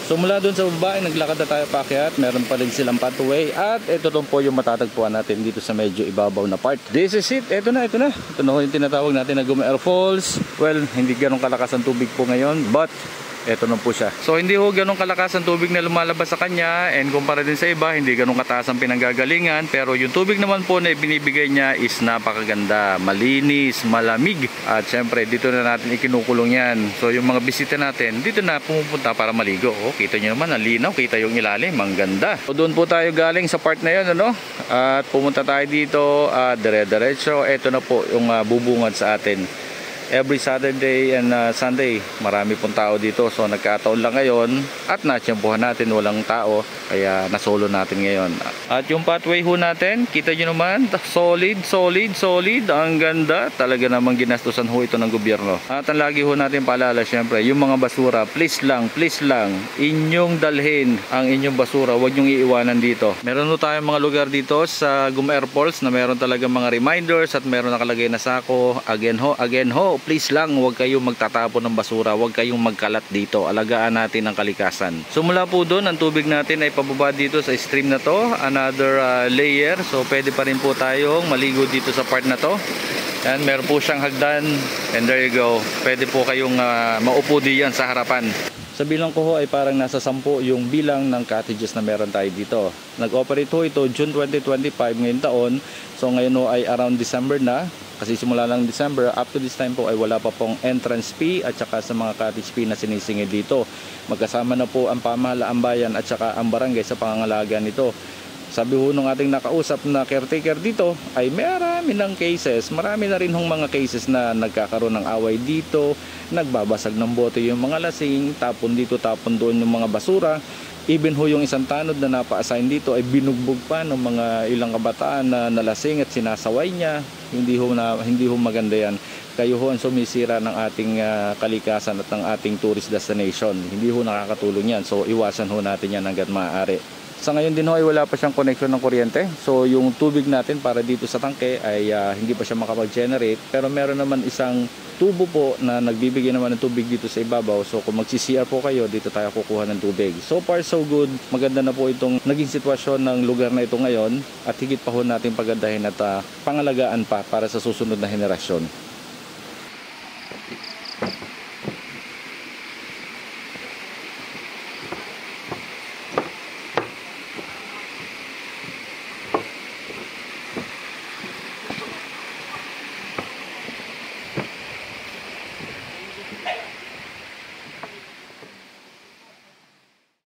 So mula doon sa baba ay naglakad na tayo paakyat. Meron pa rin silang pathway. At ito doon po yung matatagpuan natin dito sa medyo ibabaw na part. This is it. Ito na. Ito na yung tinatawag natin na Gumaer Falls. Well, hindi ganun kalakas ang tubig po ngayon, but eto na po siya. So hindi ho ganun kalakas ang tubig na lumalabas sa kanya, and kumpara din sa iba, hindi ganun kataas ang pinanggagalingan, pero yung tubig naman po na binibigay niya is napakaganda, malinis, malamig, at syempre dito na natin ikinukulong yan. So yung mga bisita natin, dito na pumupunta para maligo. Oh, kita nyo naman, ang linaw, kita yung ilalim, ang ganda. So doon po tayo galing sa part na yun, ano? At pumunta tayo dito, dire-diretso. Eto na po yung bubungad sa atin. Every Saturday and Sunday marami pong tao dito, so nagkataon lang ngayon at natsyempohan natin walang tao, kaya nasolo natin ngayon. At yung pathway ho natin, kita nyo naman, solid, ang ganda, talaga namang ginastusan ho ito ng gobyerno. At ang lagi ho natin paalala, syempre yung mga basura, please lang inyong dalhin ang inyong basura, huwag nyong iiwanan dito. Meron ho tayong mga lugar dito sa Gumaer Falls na meron talaga mga reminders at meron nakalagay na sako, again ho, please lang, huwag kayong magtatapon ng basura, huwag kayong magkalat dito, alagaan natin ang kalikasan. So mula po doon, ang tubig natin ay pababa dito sa stream na to, another layer, so pwede pa rin po tayong maligo dito sa part na to. And meron po siyang hagdan, and there you go, pwede po kayong maupo diyan sa harapan. Sa bilang ko ho ay parang nasa 10 yung bilang ng cottages na meron tayo dito. Nag-operate ho ito June 2025 ngayong taon. So ngayon ho ay around December na. Kasi simula lang December, up to this time po ay wala pa pong entrance fee at saka sa mga cottage fee na sinisingil dito. Magkasama na po ang pamahalaan bayan at saka ang barangay sa pangangalaga nito. Sabi ho nung ating nakausap na caretaker dito ay marami ng cases, marami na rin hong mga cases na nagkakaroon ng away dito, nagbabasag ng bote yung mga lasing, tapon dito, tapon doon yung mga basura. Even ho yung isang tanod na napa-assign dito ay binugbog pa ng mga ilang kabataan na nalasing at sinasaway niya. Hindi ho maganda yan. Kayo ho ang sumisira ng ating kalikasan at ng ating tourist destination. Hindi ho nakakatulong yan. So iwasan ho natin yan hanggat maaari. Sa ngayon din ho ay wala pa siyang connection ng kuryente. So yung tubig natin para dito sa tangke ay hindi pa siya makapag-generate. Pero meron naman isang tubo po na nagbibigay naman ng tubig dito sa ibabaw. So kung mag-CCR po kayo, dito tayo kukuha ng tubig. So far so good. Maganda na po itong naging sitwasyon ng lugar na ito ngayon. At higit pa ho natin pagandahin at pangalagaan pa para sa susunod na henerasyon.